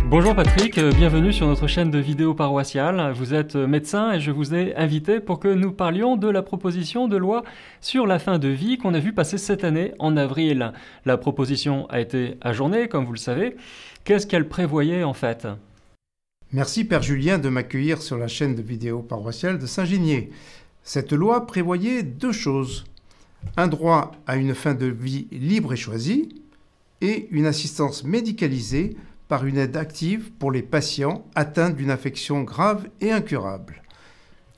Bonjour Patrick, bienvenue sur notre chaîne de vidéos paroissiales. Vous êtes médecin et je vous ai invité pour que nous parlions de la proposition de loi sur la fin de vie qu'on a vu passer cette année en avril. La proposition a été ajournée, comme vous le savez. Qu'est-ce qu'elle prévoyait en fait ? Merci Père Julien de m'accueillir sur la chaîne de vidéos paroissiales de Saint-Ginier. Cette loi prévoyait deux choses. Un droit à une fin de vie libre et choisie et une assistance médicalisée par une aide active pour les patients atteints d'une affection grave et incurable.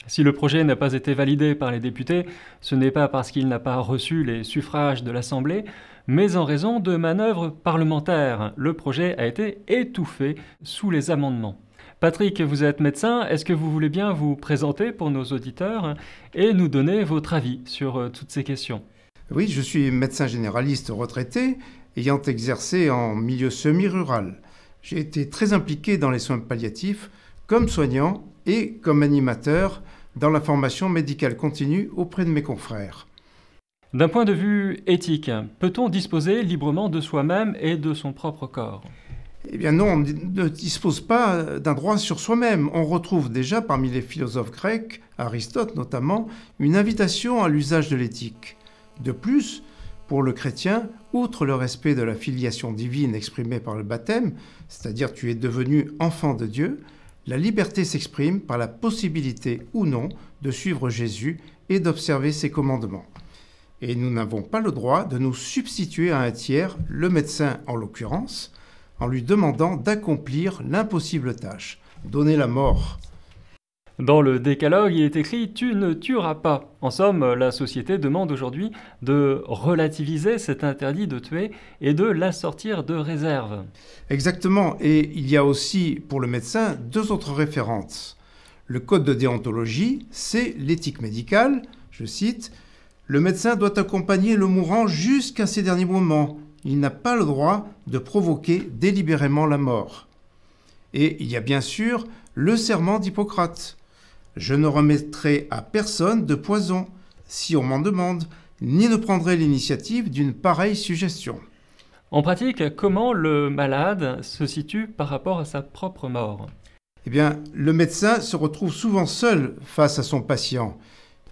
Si le projet n'a pas été validé par les députés, ce n'est pas parce qu'il n'a pas reçu les suffrages de l'Assemblée, mais en raison de manœuvres parlementaires. Le projet a été étouffé sous les amendements. Patrick, vous êtes médecin, est-ce que vous voulez bien vous présenter pour nos auditeurs et nous donner votre avis sur toutes ces questions ? Oui, je suis médecin généraliste retraité, ayant exercé en milieu semi-rural. J'ai été très impliqué dans les soins palliatifs, comme soignant et comme animateur dans la formation médicale continue auprès de mes confrères. D'un point de vue éthique, peut-on disposer librement de soi-même et de son propre corps ? Eh bien non, on ne dispose pas d'un droit sur soi-même. On retrouve déjà parmi les philosophes grecs, Aristote notamment, une invitation à l'usage de l'éthique. De plus, pour le chrétien, outre le respect de la filiation divine exprimée par le baptême, c'est-à-dire tu es devenu enfant de Dieu, la liberté s'exprime par la possibilité ou non de suivre Jésus et d'observer ses commandements. Et nous n'avons pas le droit de nous substituer à un tiers, le médecin en l'occurrence, en lui demandant d'accomplir l'impossible tâche, donner la mort. Dans le décalogue, il est écrit « Tu ne tueras pas ». En somme, la société demande aujourd'hui de relativiser cet interdit de tuer et de l'assortir de réserves. Exactement, et il y a aussi pour le médecin deux autres références. Le code de déontologie, c'est l'éthique médicale, je cite, « Le médecin doit accompagner le mourant jusqu'à ses derniers moments. Il n'a pas le droit de provoquer délibérément la mort. » Et il y a bien sûr le serment d'Hippocrate. Je ne remettrai à personne de poison, si on m'en demande, ni ne prendrai l'initiative d'une pareille suggestion. En pratique, comment le malade se situe par rapport à sa propre mort ? Eh bien, le médecin se retrouve souvent seul face à son patient.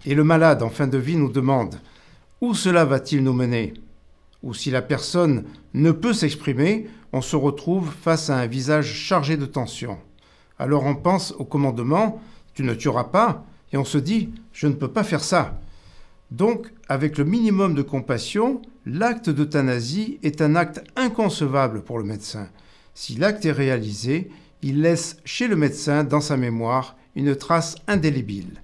Et le malade, en fin de vie, nous demande « Où cela va-t-il nous mener ?» Ou si la personne ne peut s'exprimer, on se retrouve face à un visage chargé de tension. Alors on pense au commandement « Tu ne tueras pas » et on se dit « Je ne peux pas faire ça ». Donc, avec le minimum de compassion, l'acte d'euthanasie est un acte inconcevable pour le médecin. Si l'acte est réalisé, il laisse chez le médecin, dans sa mémoire, une trace indélébile.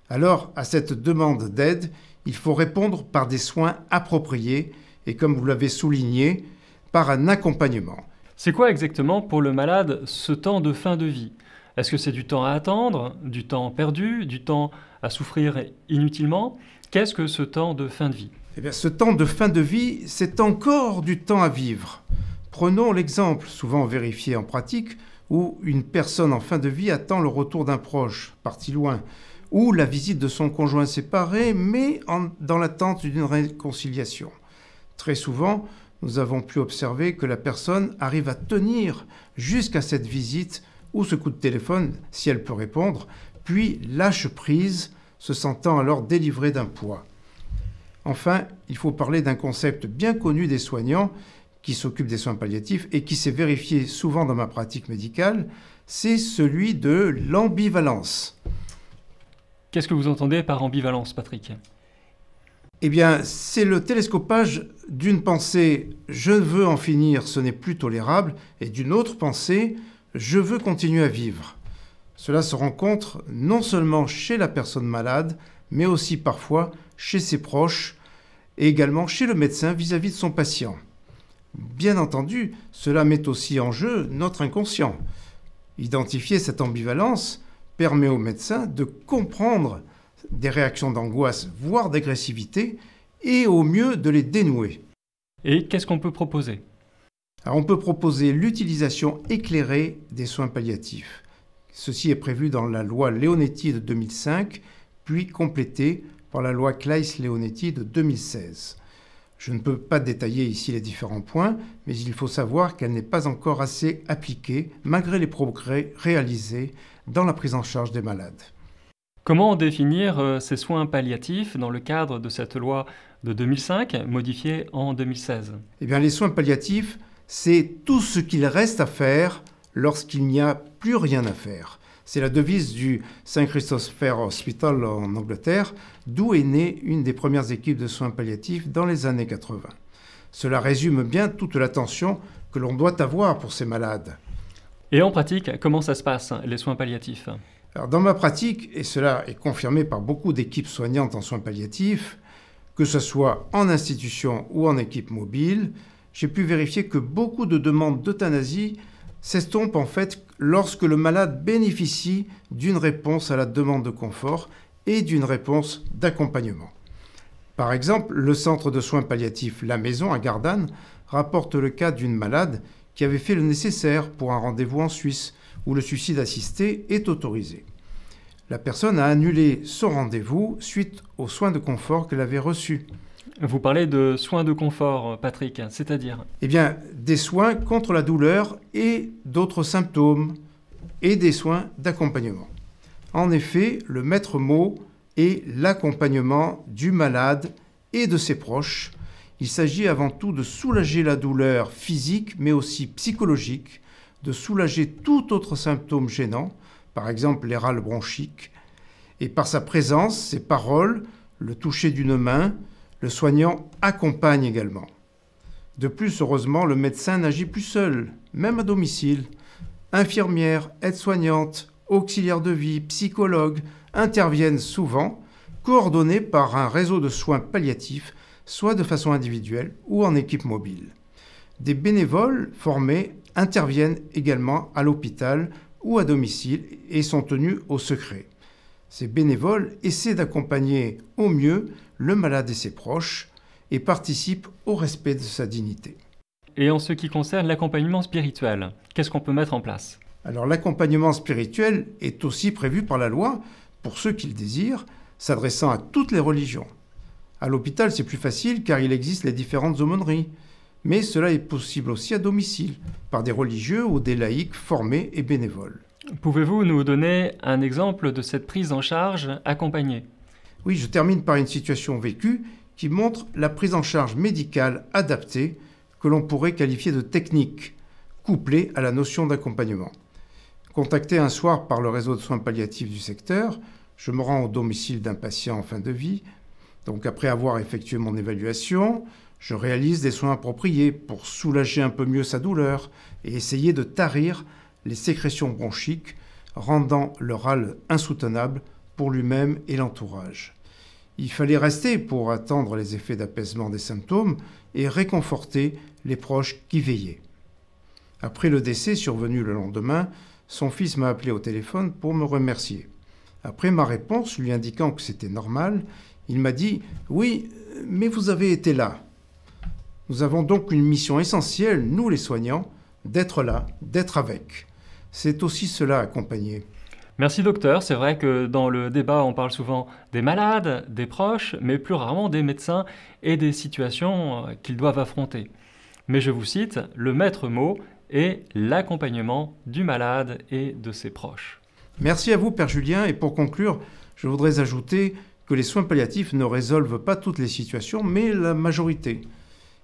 Alors, à cette demande d'aide, il faut répondre par des soins appropriés et, comme vous l'avez souligné, par un accompagnement. C'est quoi exactement pour le malade ce temps de fin de vie ? Est-ce que c'est du temps à attendre, du temps perdu, du temps à souffrir inutilement ? Qu'est-ce que ce temps de fin de vie ? Eh bien, ce temps de fin de vie, c'est encore du temps à vivre. Prenons l'exemple, souvent vérifié en pratique, où une personne en fin de vie attend le retour d'un proche, parti loin, ou la visite de son conjoint séparé, mais dans l'attente d'une réconciliation. Très souvent, nous avons pu observer que la personne arrive à tenir jusqu'à cette visite ou ce coup de téléphone, si elle peut répondre, puis lâche prise, se sentant alors délivrée d'un poids. Enfin, il faut parler d'un concept bien connu des soignants qui s'occupent des soins palliatifs et qui s'est vérifié souvent dans ma pratique médicale, c'est celui de l'ambivalence. Qu'est-ce que vous entendez par ambivalence, Patrick ? Eh bien, c'est le télescopage d'une pensée « je veux en finir, ce n'est plus tolérable » et d'une autre pensée « je veux continuer à vivre ». Cela se rencontre non seulement chez la personne malade, mais aussi parfois chez ses proches et également chez le médecin vis-à-vis de son patient. Bien entendu, cela met aussi en jeu notre inconscient. Identifier cette ambivalence permet au médecin de comprendre des réactions d'angoisse, voire d'agressivité, et au mieux de les dénouer. Et qu'est-ce qu'on peut proposer ? Alors, on peut proposer l'utilisation éclairée des soins palliatifs. Ceci est prévu dans la loi Leonetti de 2005, puis complété par la loi Claes-Leonetti de 2016. Je ne peux pas détailler ici les différents points, mais il faut savoir qu'elle n'est pas encore assez appliquée, malgré les progrès réalisés dans la prise en charge des malades. Comment définir ces soins palliatifs dans le cadre de cette loi de 2005, modifiée en 2016 ? Eh bien, les soins palliatifs, c'est tout ce qu'il reste à faire lorsqu'il n'y a plus rien à faire. C'est la devise du St. Christopher Hospital en Angleterre, d'où est née une des premières équipes de soins palliatifs dans les années 80. Cela résume bien toute l'attention que l'on doit avoir pour ces malades. Et en pratique, comment ça se passe, les soins palliatifs ? Alors, dans ma pratique, et cela est confirmé par beaucoup d'équipes soignantes en soins palliatifs, que ce soit en institution ou en équipe mobile, j'ai pu vérifier que beaucoup de demandes d'euthanasie s'estompent en fait lorsque le malade bénéficie d'une réponse à la demande de confort et d'une réponse d'accompagnement. Par exemple, le centre de soins palliatifs La Maison à Gardanne rapporte le cas d'une malade qui avait fait le nécessaire pour un rendez-vous en Suisse où le suicide assisté est autorisé. La personne a annulé son rendez-vous suite aux soins de confort qu'elle avait reçus. Vous parlez de soins de confort, Patrick, c'est-à-dire ? Eh bien, des soins contre la douleur et d'autres symptômes, et des soins d'accompagnement. En effet, le maître mot est l'accompagnement du malade et de ses proches. Il s'agit avant tout de soulager la douleur physique, mais aussi psychologique, de soulager tout autre symptôme gênant, par exemple les râles bronchiques, et par sa présence, ses paroles, le toucher d'une main, le soignant accompagne également. De plus, heureusement, le médecin n'agit plus seul, même à domicile. Infirmières, aides-soignantes, auxiliaires de vie, psychologues interviennent souvent, coordonnés par un réseau de soins palliatifs, soit de façon individuelle ou en équipe mobile. Des bénévoles formés interviennent également à l'hôpital ou à domicile et sont tenus au secret. Ces bénévoles essaient d'accompagner au mieux le malade et ses proches et participent au respect de sa dignité. Et en ce qui concerne l'accompagnement spirituel, qu'est-ce qu'on peut mettre en place ? Alors l'accompagnement spirituel est aussi prévu par la loi pour ceux qui le désirent, s'adressant à toutes les religions. À l'hôpital, c'est plus facile car il existe les différentes aumôneries. Mais cela est possible aussi à domicile, par des religieux ou des laïcs formés et bénévoles. Pouvez-vous nous donner un exemple de cette prise en charge accompagnée ? Oui, je termine par une situation vécue qui montre la prise en charge médicale adaptée que l'on pourrait qualifier de technique, couplée à la notion d'accompagnement. Contacté un soir par le réseau de soins palliatifs du secteur, je me rends au domicile d'un patient en fin de vie. Donc après avoir effectué mon évaluation, je réalise des soins appropriés pour soulager un peu mieux sa douleur et essayer de tarir les sécrétions bronchiques, rendant le râle insoutenable pour lui-même et l'entourage. Il fallait rester pour attendre les effets d'apaisement des symptômes et réconforter les proches qui veillaient. Après le décès survenu le lendemain, son fils m'a appelé au téléphone pour me remercier. Après ma réponse lui indiquant que c'était normal, il m'a dit « Oui, mais vous avez été là ». Nous avons donc une mission essentielle, nous les soignants, d'être là, d'être avec. C'est aussi cela, accompagner. Merci docteur, c'est vrai que dans le débat on parle souvent des malades, des proches, mais plus rarement des médecins et des situations qu'ils doivent affronter. Mais je vous cite, le maître mot est l'accompagnement du malade et de ses proches. Merci à vous Père Julien, et pour conclure, je voudrais ajouter que les soins palliatifs ne résolvent pas toutes les situations, mais la majorité.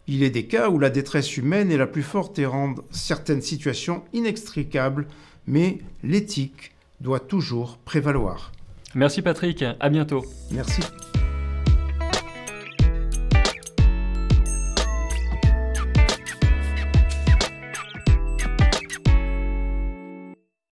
Il est des cas où la détresse humaine est la plus forte et rend certaines situations inextricables, mais l'éthique doit toujours prévaloir. Merci Patrick, à bientôt. Merci.